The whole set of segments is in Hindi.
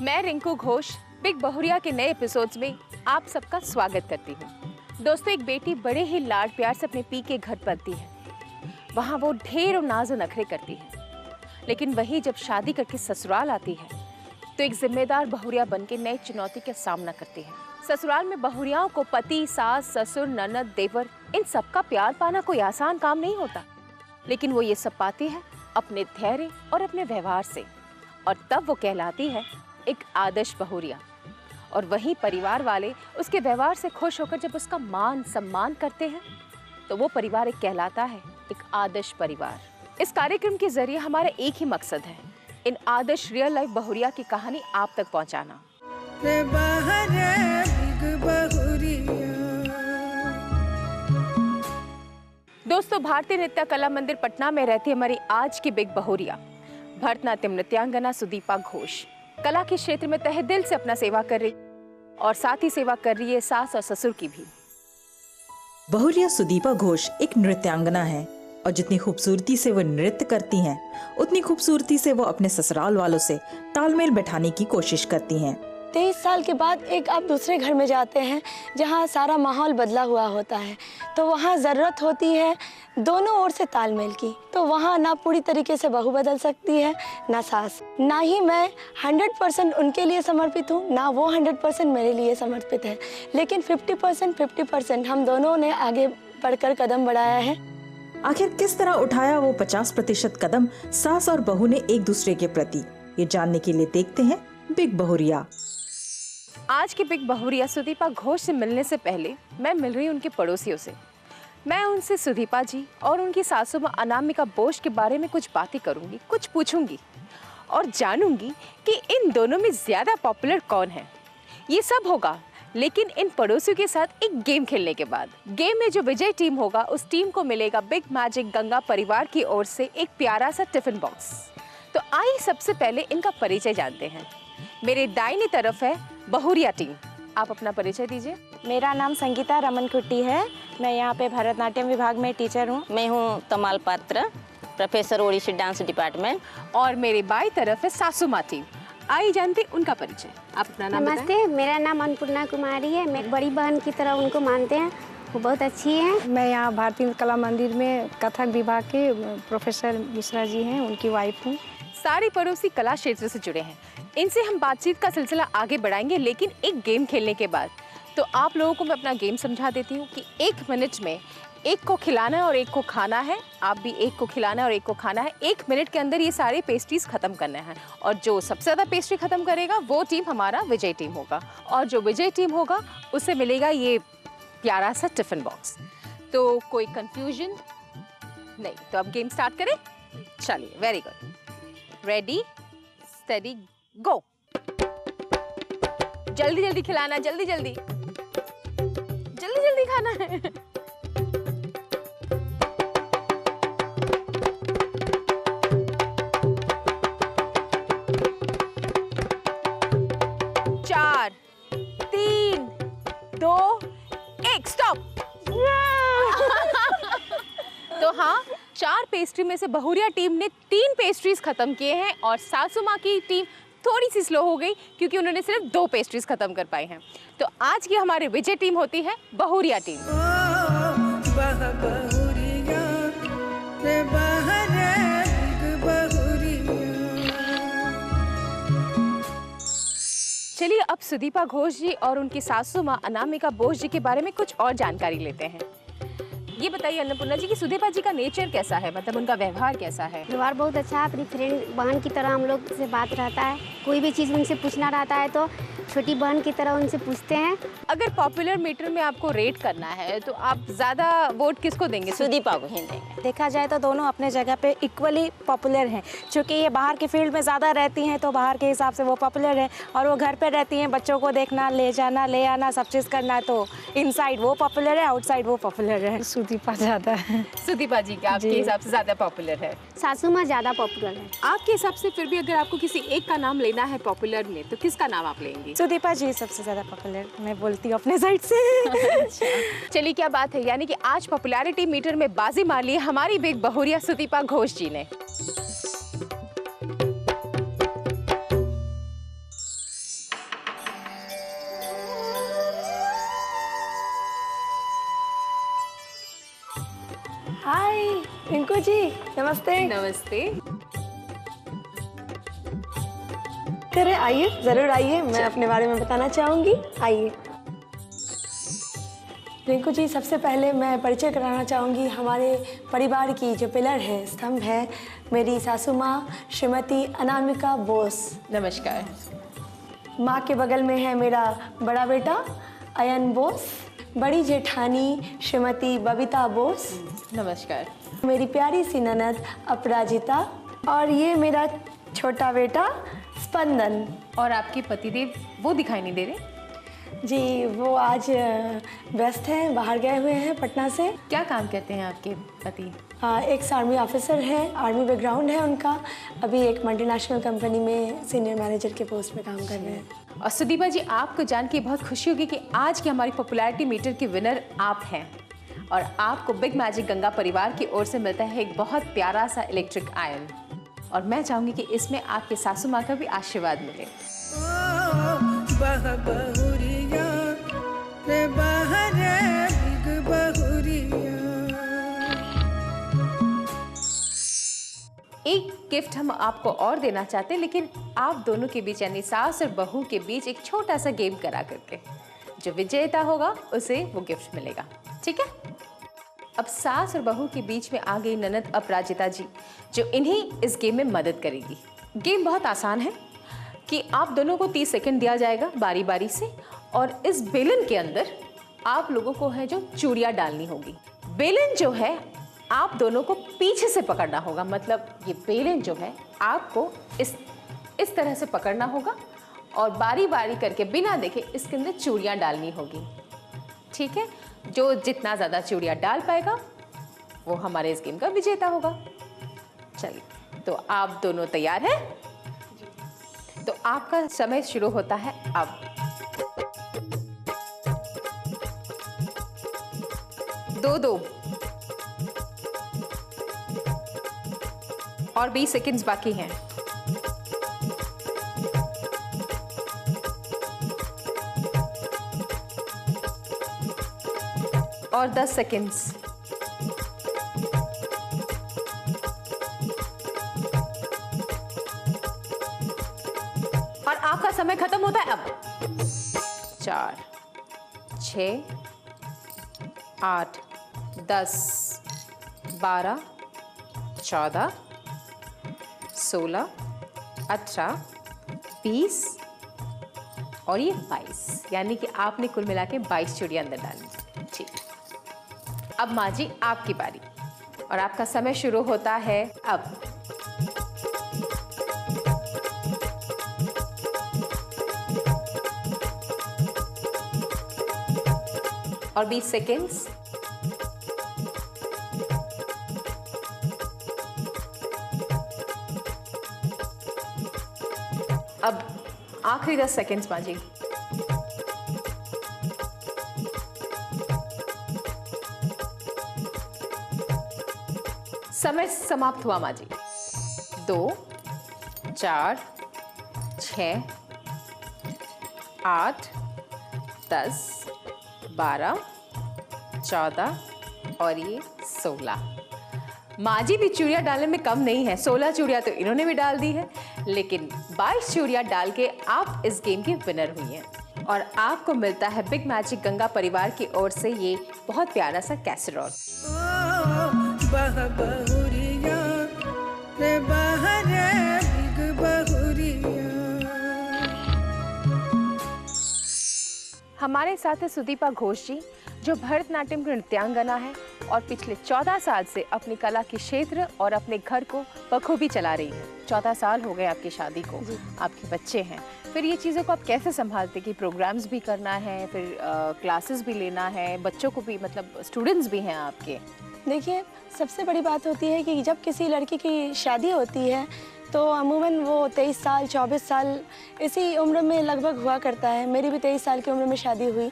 मैं रिंकू घोष बिग बहुरिया के नए एपिसोड्स में आप सबका स्वागत करती हूँ। दोस्तों, एक बेटी बड़े ही लाड प्यार से अपने पी के घर पलती है। वहाँ वो ढेर और नाज़ और नखरे करती है, लेकिन वही जब शादी करके ससुराल आती है तो एक जिम्मेदार बहुरिया बनके नई चुनौती का सामना करती है। ससुराल में बहुरियाओं को पति, सास, ससुर, ननद, देवर इन सबका प्यार पाना कोई आसान काम नहीं होता, लेकिन वो ये सब पाती है अपने धैर्य और अपने व्यवहार से, और तब वो कहलाती है एक आदर्श बहुरिया। और वहीं परिवार वाले उसके व्यवहार से खुश होकर जब उसका मान सम्मान करते हैं तो वो परिवार एक कहलाता है एक आदर्श परिवार। इस कार्यक्रम के जरिए हमारा एक ही मकसद है, इन आदर्श रियल लाइफ बहुरिया की कहानी आप तक पहुंचाना। दोस्तों, भारतीय नृत्य कला मंदिर पटना में रहती हमारी आज की बिग बहुरिया भरतनाट्यम नृत्यांगना सुदीपा घोष कला के क्षेत्र में तहे दिल से अपना सेवा कर रही और साथ ही सेवा कर रही है सास और ससुर की भी। बहुरिया सुदीपा घोष एक नृत्यांगना है और जितनी खूबसूरती से वो नृत्य करती हैं, उतनी खूबसूरती से वो अपने ससुराल वालों से तालमेल बैठाने की कोशिश करती हैं। 23 साल के बाद एक आप दूसरे घर में जाते हैं जहाँ सारा माहौल बदला हुआ होता है, तो वहाँ ज़रूरत होती है दोनों ओर से तालमेल की। तो वहाँ ना पूरी तरीके से बहू बदल सकती है ना सास, ना ही मैं 100% उनके लिए समर्पित हूँ, ना वो 100% मेरे लिए समर्पित है, लेकिन 50% हम दोनों ने आगे बढ़कर कदम बढ़ाया है। आखिर किस तरह उठाया वो 50% कदम सास और बहू ने एक दूसरे के प्रति, ये जानने के लिए देखते हैं बिग बहुरिया। आज की बिग बहुरिया सुदीपा घोष से मिलने से पहले मैं मिल रही उनके पड़ोसियों से। मैं उनसे सुदीपा जी और उनकी सासू माँ अनामिका बोस के बारे में कुछ बातें करूंगी, कुछ पूछूंगी और जानूंगी कि इन दोनों में ज्यादा पॉपुलर कौन है। ये सब होगा लेकिन इन पड़ोसियों के साथ एक गेम खेलने के बाद। गेम में जो विजय टीम होगा उस टीम को मिलेगा बिग मैजिक गंगा परिवार की ओर से एक प्यारा सा टिफिन बॉक्स। तो आइए सबसे पहले इनका परिचय जानते हैं। मेरे दाहिनी तरफ है बहुरिया टीम, आप अपना परिचय दीजिए। मेरा नाम संगीता रमन कुट्टी है, मैं यहाँ पे भरतनाट्यम विभाग में टीचर हूँ। मैं हूँ तमाल पात्र, प्रोफेसर ओडिसी डांस डिपार्टमेंट। और मेरे बाई तरफ है सासू माँ टीम, आई जानते उनका परिचय। आप अपना नाम बताएं। नमस्ते, मेरा नाम अन्नपूर्णा कुमारी है, मैं बड़ी बहन की तरह उनको मानते हैं, वो बहुत अच्छी हैं। मैं यहाँ भारतीय कला मंदिर में कथक विभाग के प्रोफेसर मिश्रा जी हैं, उनकी वाइफ हूँ। सारे पड़ोसी कला क्षेत्र से जुड़े हैं, इनसे हम बातचीत का सिलसिला आगे बढ़ाएंगे, लेकिन एक गेम खेलने के बाद। तो आप लोगों को मैं अपना गेम समझा देती हूँ कि 1 मिनट में एक को खिलाना है और एक को खाना है। आप भी एक को खिलाना है और एक को खाना है। 1 मिनट के अंदर ये सारे पेस्ट्रीज खत्म करने हैं और जो सबसे ज़्यादा पेस्ट्री खत्म करेगा वो टीम हमारा विजय टीम होगा, और जो विजय टीम होगा उसे मिलेगा ये प्यारा सा टिफिन बॉक्स। तो कोई कंफ्यूजन नहीं, तो अब गेम स्टार्ट करें। चलिए, वेरी गुड, रेडी स्टेडी गो। जल्दी जल्दी खिलाना, जल्दी जल्दी जल्दी जल्दी खाना है। चार, 3, 2, 1 स्टॉप। तो हाँ, 4 पेस्ट्री में से बहुरिया टीम ने 3 पेस्ट्रीज खत्म किए हैं और सासू माँ की टीम थोड़ी सी स्लो हो गई क्योंकि उन्होंने सिर्फ 2 पेस्ट्रीज खत्म कर पाई हैं। तो आज की हमारी विजय टीम होती है बहुरिया टीम। चलिए अब सुदीपा घोष जी और उनकी सासू माँ अनामिका बोस जी के बारे में कुछ और जानकारी लेते हैं। ये बताइए अन्नपूर्णा जी कि सुदीपा जी का नेचर कैसा है, मतलब उनका व्यवहार कैसा है? व्यवहार बहुत अच्छा है, अपनी फ्रेंड बहन की तरह हम लोग से बात रहता है। कोई भी चीज़ उनसे पूछना रहता है तो छोटी बहन की तरह उनसे पूछते हैं। अगर पॉपुलर मीटर में आपको रेट करना है तो आप ज़्यादा वोट किसको देंगे? सुदीपा को ही देंगे। देखा जाए तो दोनों अपने जगह पे इक्वली पॉपुलर हैं, क्योंकि ये बाहर के फील्ड में ज़्यादा रहती हैं तो बाहर के हिसाब से वो पॉपुलर है, और वो घर पे रहती हैं, बच्चों को देखना, ले जाना, ले आना, सब चीज़ करना, तो इनसाइड वो पॉपुलर है, आउटसाइड वो पॉपुलर है। सुदीपा ज़्यादा है। सुदीपा जी के आपके हिसाब से ज़्यादा पॉपुलर है? सासू माँ ज़्यादा पॉपुलर है। आपके हिसाब से फिर भी अगर आपको किसी एक का नाम लेना है पॉपुलर में, तो किसका नाम आप लेंगी? सुदीपा जी सबसे ज़्यादा पॉपुलर, मैं बोलती हूँ अपने साइड से। चलिए, क्या बात है, यानी कि आज पॉपुलैरिटी मीटर में बाजी मार ली हमारी बिग बहुरिया सुदीपा घोष जी ने। रिंकू जी नमस्ते। नमस्ते। अरे आइए, ज़रूर आइए, मैं अपने बारे में बताना चाहूँगी, आइए। रिंकू जी, सबसे पहले मैं परिचय कराना चाहूँगी हमारे परिवार की जो पिलर है, स्तंभ है, मेरी सासू माँ श्रीमती अनामिका बोस। नमस्कार। माँ के बगल में है मेरा बड़ा बेटा अयन बोस, बड़ी जेठानी श्रीमती बबीता बोस। नमस्कार। मेरी मेरी प्यारी सी ननद अपराजिता, और ये मेरा छोटा बेटा स्पंदन। और आपके पतिदेव वो दिखाई नहीं दे रहे? जी, वो आज व्यस्त हैं, बाहर गए हुए हैं पटना से। क्या काम करते हैं आपके पति? एक आर्मी ऑफिसर हैं, आर्मी बैकग्राउंड है उनका। अभी एक मल्टीनेशनल कंपनी में सीनियर मैनेजर के पोस्ट पे काम कर रहे हैं। और सुदीपा जी, आपको जान के बहुत खुशी होगी कि आज की हमारी पॉपुलैरिटी मीटर के विनर आप हैं, और आपको बिग मैजिक गंगा परिवार की ओर से मिलता है एक बहुत प्यारा सा इलेक्ट्रिक आयरन। और मैं चाहूँगी कि इसमें आपके सासू माँ का भी आशीर्वाद मिले। एक गिफ्ट हम आपको और देना चाहते हैं, लेकिन आप दोनों के बीच यानी सास और बहू के बीच एक छोटा सा गेम करा करके जो विजेता होगा उसे वो गिफ्ट मिलेगा, ठीक है? अब सास और बहू के बीच में आ गई ननद अपराजिता जी, जो इन्हीं इस गेम में मदद करेगी। गेम बहुत आसान है कि आप दोनों को 30 सेकंड दिया जाएगा बारी बारी से, और इस बेलन के अंदर आप लोगों को है जो चूड़ियाँ डालनी होगी। बेलन जो है आप दोनों को पीछे से पकड़ना होगा, मतलब ये बेलन जो है आपको इस तरह से पकड़ना होगा और बारी बारी करके बिना देखे इसके अंदर चूड़ियाँ डालनी होगी, ठीक है? जो जितना ज़्यादा चूड़ियाँ डाल पाएगा वो हमारे इस गेम का विजेता होगा। चलिए, तो आप दोनों तैयार हैं? तो आपका समय शुरू होता है अब। दो और 20 सेकंड्स बाकी हैं। और 10 सेकंड्स। और आपका समय खत्म होता है अब। 4, 6, 8, 10, 12, 14, 16, 18, 20 और ये 22, यानी कि आपने कुल मिला के 22 चूड़ियाँ अंदर डाली। ठीक, अब माँ जी आपकी बारी और आपका समय शुरू होता है अब। और 20 सेकेंड्स। अब आखिरी 10 सेकेंड्स माँ जी। समय समाप्त हुआ माँ जी। 2, 4, 6, 8, 10, 12, 14 और ये 16। माँ जी भी चूड़ियाँ डालने में कम नहीं है। 16 चूड़ियाँ तो इन्होंने भी डाल दी है, लेकिन 22 चूड़ियाँ डाल के आप इस गेम की विनर हुई हैं और आपको मिलता है बिग मैजिक गंगा परिवार की ओर से ये बहुत प्यारा सा कैसरोल। हमारे साथ है सुदीपा घोष जी, जो भरतनाट्यम की नृत्यांगना है और पिछले 14 साल से अपनी कला के क्षेत्र और अपने घर को बखूबी चला रही है। 14 साल हो गए आपकी शादी को, आपके बच्चे हैं, फिर ये चीज़ों को आप कैसे संभालते कि प्रोग्राम्स भी करना है, फिर क्लासेस भी लेना है, बच्चों को भी, मतलब स्टूडेंट्स भी हैं आपके? देखिए, सबसे बड़ी बात होती है कि जब किसी लड़की की शादी होती है तो अमूमन वो 23 साल 24 साल इसी उम्र में लगभग हुआ करता है। मेरी भी 23 साल की उम्र में शादी हुई।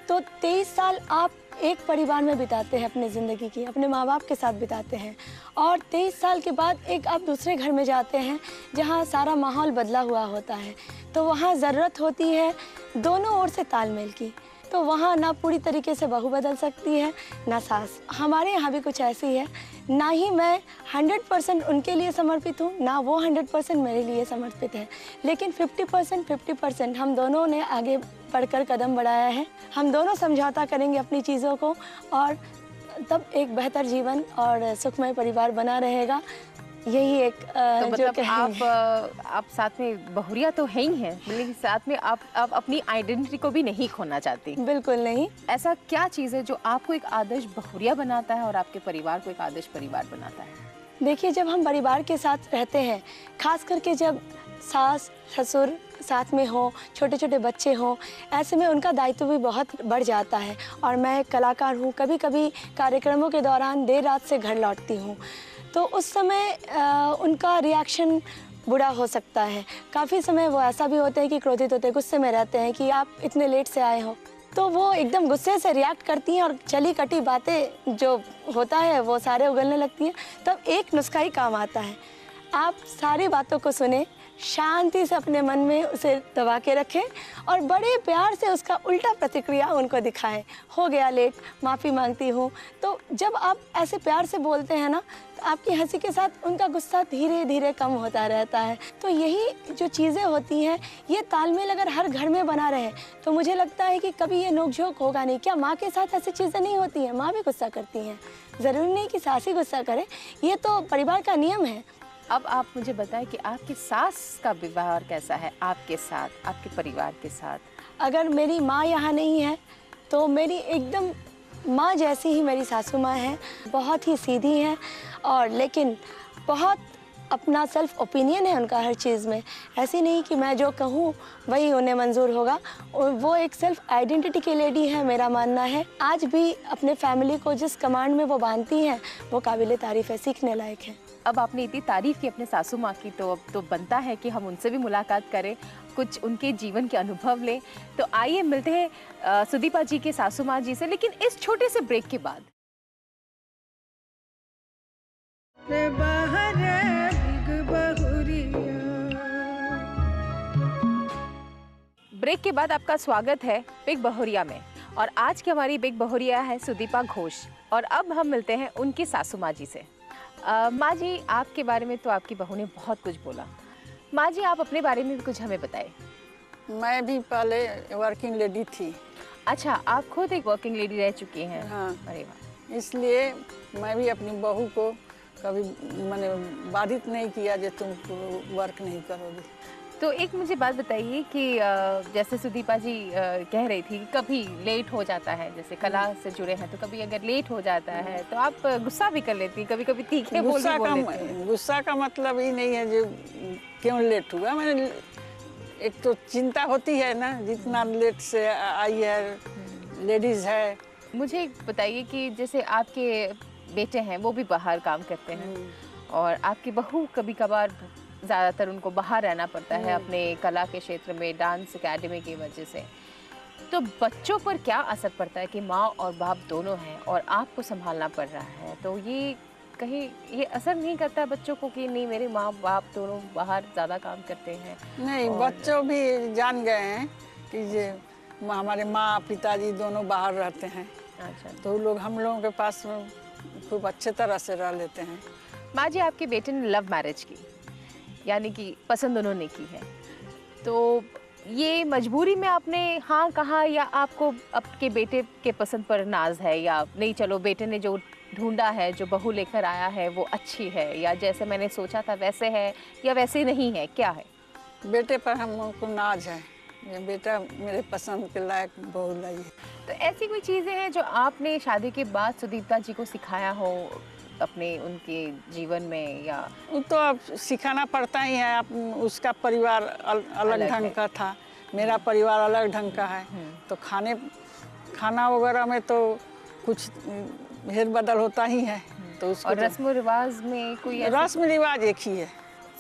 तो 23 साल आप एक परिवार में बिताते हैं अपनी ज़िंदगी की, अपने माँ बाप के साथ बिताते हैं, और 23 साल के बाद एक आप दूसरे घर में जाते हैं जहाँ सारा माहौल बदला हुआ होता है। तो वहाँ ज़रूरत होती है दोनों ओर से तालमेल की। तो वहाँ ना पूरी तरीके से बहू बदल सकती है ना सास। हमारे यहाँ भी कुछ ऐसी है, ना ही मैं 100% उनके लिए समर्पित हूँ, ना वो 100% मेरे लिए समर्पित है, लेकिन 50% हम दोनों ने आगे बढ़कर कदम बढ़ाया है। हम दोनों समझौता करेंगे अपनी चीज़ों को और तब एक बेहतर जीवन और सुखमय परिवार बना रहेगा। यही एक तो जो मतलब आप साथ में बहुरिया तो है ही हैं, लेकिन साथ में आप अपनी आइडेंटिटी को भी नहीं खोना चाहती। बिल्कुल नहीं। ऐसा क्या चीज़ है जो आपको एक आदर्श बहुरिया बनाता है और आपके परिवार को एक आदर्श परिवार बनाता है? देखिए, जब हम परिवार के साथ रहते हैं, खास करके जब सास ससुर साथ में हो, छोटे छोटे बच्चे हों, ऐसे में उनका दायित्व भी बहुत बढ़ जाता है। और मैं एक कलाकार हूँ, कभी कभी कार्यक्रमों के दौरान देर रात से घर लौटती हूँ, तो उस समय उनका रिएक्शन बुरा हो सकता है। काफ़ी समय वो ऐसा भी होते हैं कि क्रोधित होते हैं, गुस्से में रहते हैं कि आप इतने लेट से आए हो, तो वो एकदम गुस्से से रिएक्ट करती हैं और चली कटी बातें जो होता है वो सारे उगलने लगती हैं। तब एक नुस्खा ही काम आता है, आप सारी बातों को सुने, शांति से अपने मन में उसे दबा के रखें और बड़े प्यार से उसका उल्टा प्रतिक्रिया उनको दिखाएं। हो गया लेट, माफ़ी मांगती हूँ। तो जब आप ऐसे प्यार से बोलते हैं ना, तो आपकी हंसी के साथ उनका गुस्सा धीरे धीरे कम होता रहता है। तो यही जो चीज़ें होती हैं, ये तालमेल अगर हर घर में बना रहे तो मुझे लगता है कि कभी ये नोकझोंक होगा नहीं। क्या माँ के साथ ऐसी चीज़ें नहीं होती हैं? माँ भी गुस्सा करती हैं, ज़रूरी नहीं कि सास ही गुस्सा करे, ये तो परिवार का नियम है। अब आप मुझे बताएं कि आपकी सास का व्यवहार कैसा है आपके साथ, आपके परिवार के साथ? अगर मेरी माँ यहाँ नहीं है तो मेरी एकदम माँ जैसी ही मेरी सासू माँ है। बहुत ही सीधी हैं और लेकिन बहुत अपना सेल्फ ओपिनियन है उनका हर चीज़ में। ऐसी नहीं कि मैं जो कहूँ वही उन्हें मंजूर होगा। वो एक सेल्फ आइडेंटिटी की लेडी है, मेरा मानना है। आज भी अपने फैमिली को जिस कमांड में वो बांधती हैं वो काबिल तारीफ़ है, सीखने लायक है। अब आपने इतनी तारीफ़ की अपने सासू माँ की, तो अब तो बनता है कि हम उनसे भी मुलाकात करें, कुछ उनके जीवन के अनुभव लें। तो आइए मिलते हैं सुदीपा जी के सासू माँ जी से, लेकिन इस छोटे से ब्रेक के बाद। ब्रेक के बाद आपका स्वागत है बिग बहुरिया में, और आज की हमारी बिग बहुरिया है सुदीपा घोष। और अब हम मिलते हैं उनकी सासू माँ जी से। माँ जी, आपके बारे में तो आपकी बहू ने बहुत कुछ बोला। माँ जी, आप अपने बारे में भी कुछ हमें बताएं। मैं भी पहले वर्किंग लेडी थी। अच्छा, आप खुद एक वर्किंग लेडी रह चुकी हैं? हाँ। अरे वाह। इसलिए मैं भी अपनी बहू को कभी मैंने बाधित नहीं किया जो तुम वर्क नहीं करोगी। तो एक मुझे बात बताइए कि जैसे सुदीपा जी कह रही थी कभी लेट हो जाता है, जैसे कला से जुड़े हैं तो कभी अगर लेट हो जाता है तो आप गुस्सा भी कर लेती, कभी कभी तीखे बोल भी बोल लेती हैं। गुस्सा का मतलब ही नहीं है जो क्यों लेट हुआ। मैंने एक तो चिंता होती है ना, जितना लेट से आई है, लेडीज है। मुझे बताइए कि जैसे आपके बेटे हैं वो भी बाहर काम करते हैं और आपकी बहू कभी कभार ज़्यादातर उनको बाहर रहना पड़ता है अपने कला के क्षेत्र में, डांस एकेडमी की वजह से। तो बच्चों पर क्या असर पड़ता है कि माँ और बाप दोनों हैं और आपको संभालना पड़ रहा है? तो ये कहीं ये असर नहीं करता है बच्चों को कि नहीं मेरे माँ बाप दोनों बाहर ज़्यादा काम करते हैं? नहीं, बच्चों भी जान गए हैं कि ये हमारे माँ पिताजी दोनों बाहर रहते हैं। अच्छा, तो लोग हम लोगों के पास खूब अच्छे तरह से रह लेते हैं। माँ जी, आपके बेटे ने लव मैरिज की, यानी कि पसंद उन्होंने की है, तो ये मजबूरी में आपने हाँ कहा या आपको आपके बेटे के पसंद पर नाज है, या नहीं चलो बेटे ने जो ढूंढा है, जो बहू लेकर आया है वो अच्छी है, या जैसे मैंने सोचा था वैसे है या वैसे नहीं है, क्या है? बेटे पर हम लोग को नाज है, ये बेटा मेरे पसंद के लायक बहू लाई है। तो ऐसी कोई चीज़ें हैं जो आपने शादी के बाद सुदीप्ता जी को सिखाया हो अपने उनके जीवन में? या वो तो अब सिखाना पड़ता ही है। आप उसका परिवार अलग ढंग का था, मेरा परिवार अलग ढंग का है, तो खाना वगैरह में तो कुछ हेर बदल होता ही है। तो उसको और रस्म रिवाज में कोई रस्म रिवाज एक ही है।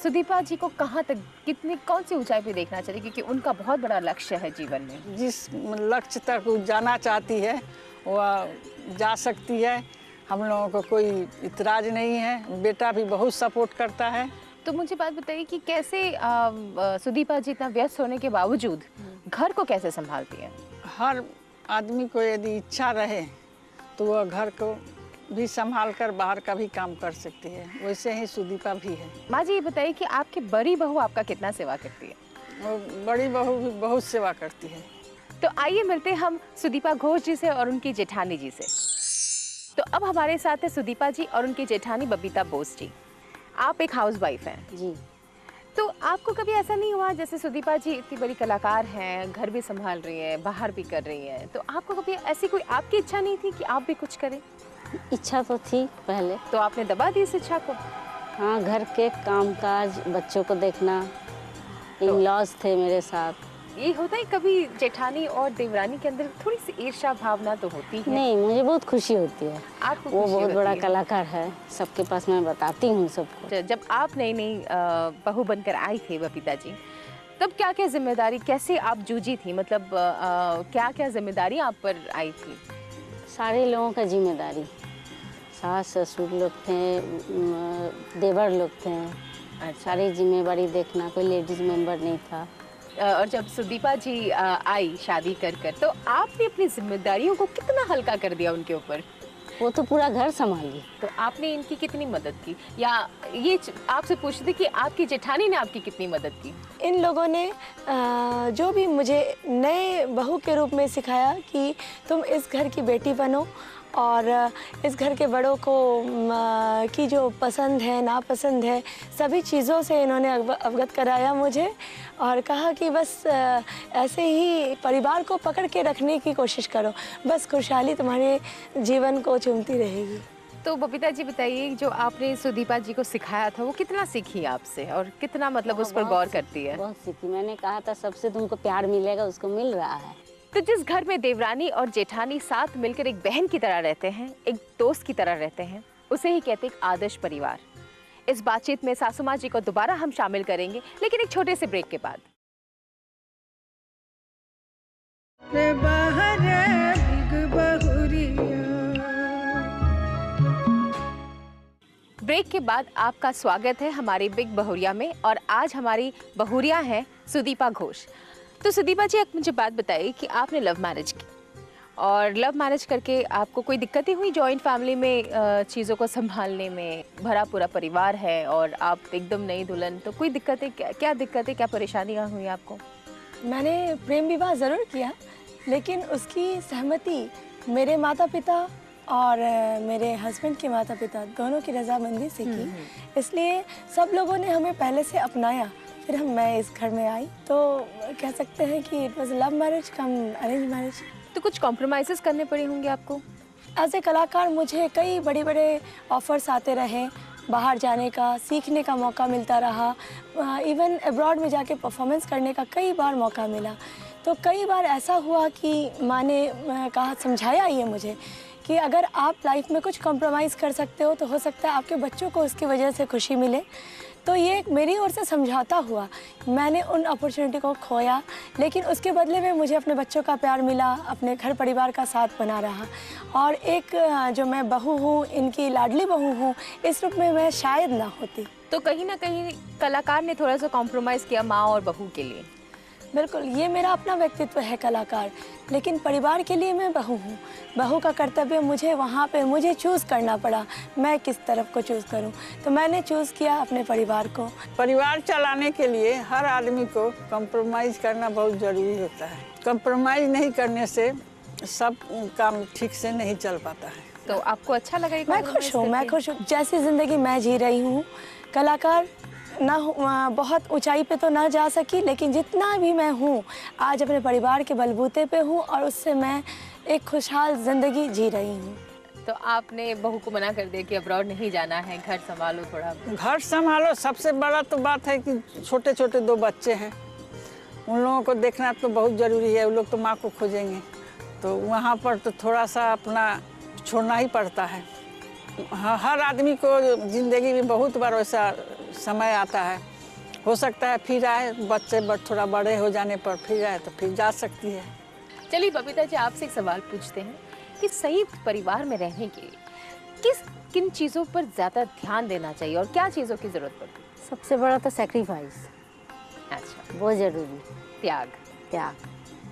सुदीपा जी को कहाँ तक, कितनी कौन सी ऊंचाई पे देखना चाहिए, क्योंकि उनका बहुत बड़ा लक्ष्य है जीवन में? जिस लक्ष्य तक वो जाना चाहती है वह जा सकती है। हम लोगों को कोई इतराज नहीं है, बेटा भी बहुत सपोर्ट करता है। तो मुझे बात बताइए कि कैसे सुदीपा जी इतना व्यस्त होने के बावजूद घर को कैसे संभालती हैं? हर आदमी को यदि इच्छा रहे तो वह घर को भी संभाल कर बाहर का भी काम कर सकती है, वैसे ही सुदीपा भी है। माँ जी ये बताइए कि आपकी बड़ी बहू आपका कितना सेवा करती है? वो बड़ी बहू भी बहुत सेवा करती है। तो आइए मिलते हैं हम सुदीपा घोष जी से और उनकी जेठानी जी से। तो अब हमारे साथ है सुदीपा जी और उनकी जेठानी बबीता बोस जी। आप एक हाउसवाइफ हैं जी। तो आपको कभी ऐसा नहीं हुआ, जैसे सुदीपा जी इतनी बड़ी कलाकार हैं, घर भी संभाल रही हैं, बाहर भी कर रही हैं, तो आपको कभी ऐसी कोई आपकी इच्छा नहीं थी कि आप भी कुछ करें? इच्छा तो थी पहले। तो आपने दबा दी इस इच्छा को? हाँ, घर के कामकाज, बच्चों को देखना, इन-लॉज थे मेरे साथ। ये होता है कभी जेठानी और देवरानी के अंदर थोड़ी सी ईर्ष्या भावना तो होती है? नहीं, मुझे बहुत खुशी होती है। आपको वो खुशी बहुत होती बड़ा है? कलाकार है, सबके पास मैं बताती हूँ सबको। जब आप नई नई बहू बनकर आई थी बबीता जी, तब क्या क्या जिम्मेदारी, कैसे आप जूझी थी? मतलब क्या क्या जिम्मेदारी आप पर आई थी? सारे लोगों का जिम्मेदारी, सास ससुर लोग थे, देवर लोग थे, सारी जिम्मेदारी देखना, कोई लेडीज मेंबर नहीं था। और जब सुदीपा जी आई शादी कर कर, तो आपने अपनी जिम्मेदारियों को कितना हल्का कर दिया उनके ऊपर? वो तो पूरा घर संभाली। तो आपने इनकी कितनी मदद की, या ये आपसे पूछते कि आपकी जेठानी ने आपकी कितनी मदद की? इन लोगों ने जो भी मुझे नए बहू के रूप में सिखाया कि तुम इस घर की बेटी बनो, और इस घर के बड़ों को की जो पसंद है नापसंद है सभी चीज़ों से इन्होंने अवगत कराया मुझे, और कहा कि बस ऐसे ही परिवार को पकड़ के रखने की कोशिश करो, बस खुशहाली तुम्हारे जीवन को चूमती रहेगी। तो बबीता जी बताइए, जो आपने सुदीपा जी को सिखाया था वो कितना सीखी आपसे, और कितना मतलब उस पर गौर करती है? बहुत सीखी। मैंने कहा था सबसे तुमको प्यार मिलेगा, उसको मिल रहा है। तो जिस घर में देवरानी और जेठानी साथ मिलकर एक बहन की तरह रहते हैं, एक दोस्त की तरह रहते हैं, उसे ही कहते हैं एक आदर्श परिवार। इस बातचीत में सासू माँ जी को दोबारा हम शामिल करेंगे, लेकिन एक छोटे से ब्रेक के बाद। ब्रेक के बाद आपका स्वागत है हमारी बिग बहुरिया में, और आज हमारी बहुरिया है सुदीपा घोष। तो सुदीपा जी, आप मुझे बात बताइए कि आपने लव मैरिज की, और लव मैरिज करके आपको कोई दिक्कतें हुई जॉइंट फैमिली में चीज़ों को संभालने में? भरा पूरा परिवार है और आप एकदम नई दुल्हन, तो कोई दिक्कतें, क्या दिक्कतें, क्या परेशानियाँ हुई आपको? मैंने प्रेम विवाह ज़रूर किया, लेकिन उसकी सहमति मेरे माता पिता और मेरे हस्बैंड के माता पिता दोनों की रजामंदी से की, इसलिए सब लोगों ने हमें पहले से अपनाया। फिर मैं इस घर में आई, तो कह सकते हैं कि it was love marriage come arrange marriage. तो कुछ कॉम्प्रोमाइज़ेस करने पड़े होंगे आपको? एज ए कलाकार मुझे कई बड़े बड़े ऑफर्स आते रहे, बाहर जाने का, सीखने का मौका मिलता रहा, इवन अब्रॉड में जाके परफॉर्मेंस करने का कई बार मौका मिला। तो कई बार ऐसा हुआ कि माँ ने कहा, समझाया ये मुझे कि अगर आप लाइफ में कुछ कॉम्प्रोमाइज़ कर सकते हो तो हो सकता है आपके बच्चों को उसकी वजह से खुशी मिले। तो ये मेरी ओर से समझौता हुआ। मैंने उन अपॉर्चुनिटी को खोया, लेकिन उसके बदले में मुझे अपने बच्चों का प्यार मिला, अपने घर परिवार का साथ बना रहा। और एक जो मैं बहू हूँ, इनकी लाडली बहू हूँ, इस रूप में मैं शायद ना होती। तो कहीं ना कहीं कलाकार ने थोड़ा सा कॉम्प्रोमाइज़ किया माँ और बहू के लिए? बिल्कुल, ये मेरा अपना व्यक्तित्व है कलाकार, लेकिन परिवार के लिए मैं बहू हूँ। बहू का कर्तव्य मुझे वहाँ पे मुझे चूज़ करना पड़ा, मैं किस तरफ को चूज़ करूँ। तो मैंने चूज़ किया अपने परिवार को। परिवार चलाने के लिए हर आदमी को कॉम्प्रोमाइज़ करना बहुत ज़रूरी होता है। कॉम्प्रोमाइज़ नहीं करने से सब काम ठीक से नहीं चल पाता है। तो आपको अच्छा लगा? मैं खुश हूँ, मैं खुश हूँ जैसी ज़िंदगी मैं जी रही हूँ। कलाकार ना बहुत ऊंचाई पे तो ना जा सकी, लेकिन जितना भी मैं हूँ आज अपने परिवार के बलबूते पे हूँ, और उससे मैं एक खुशहाल ज़िंदगी जी रही हूँ। तो आपने बहू को मना कर दिया कि अब्रॉड नहीं जाना है, घर संभालो थोड़ा? घर संभालो, सबसे बड़ा तो बात है कि छोटे छोटे 2 बच्चे हैं, उन लोगों को देखना तो बहुत ज़रूरी है। वो लोग तो माँ को खोजेंगे, तो वहाँ पर तो थोड़ा सा अपना छोड़ना ही पड़ता है। हर आदमी को ज़िंदगी में बहुत बार वैसा समय आता है, हो सकता है फिर आए, बच्चे थोड़ा बड़े हो जाने पर फिर आए तो फिर जा सकती है। चलिए बबीता जी, आपसे एक सवाल पूछते हैं कि संयुक्त परिवार में रहने के लिए किन चीज़ों पर ज़्यादा ध्यान देना चाहिए और क्या चीज़ों की ज़रूरत पड़ती है? सबसे बड़ा तो सेक्रीफाइस, अच्छा, बहुत ज़रूरी। त्याग। त्याग,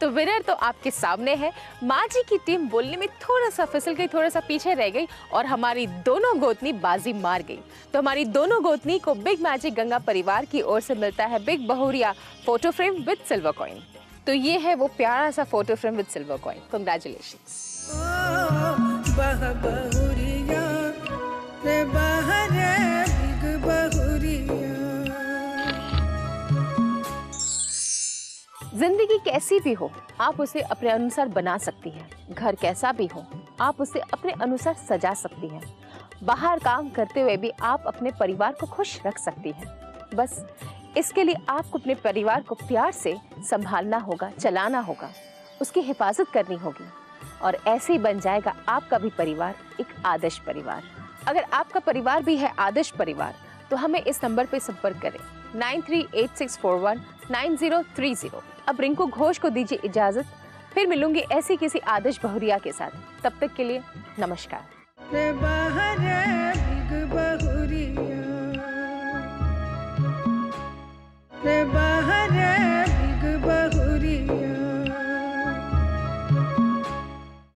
तो विनर तो आपके सामने है। माँ जी की टीम बोलने में थोड़ा सा फिसल गई, थोड़ा सा पीछे रह गई और हमारी दोनों गोतनी बाजी मार गई। तो हमारी दोनों गोतनी को बिग मैजिक गंगा परिवार की ओर से मिलता है बिग बहुरिया photo frame with silver coin. तो ये है वो प्यारा सा photo frame with silver coin. Congratulations. जिंदगी कैसी भी हो आप उसे अपने अनुसार बना सकती हैं। घर कैसा भी हो आप उसे अपने अनुसार सजा सकती हैं। बाहर काम करते हुए भी आप अपने परिवार को खुश रख सकती हैं। बस इसके लिए आपको अपने परिवार को प्यार से संभालना होगा, चलाना होगा, उसकी हिफाजत करनी होगी और ऐसे ही बन जाएगा आपका भी परिवार एक आदर्श परिवार। अगर आपका परिवार भी है आदर्श परिवार तो हमें इस नंबर पे संपर्क करें 9386419030। अब रिंकू घोष को दीजिए इजाजत, फिर मिलूंगी ऐसी किसी आदर्श बहुरिया के साथ। तब तक के लिए नमस्कार।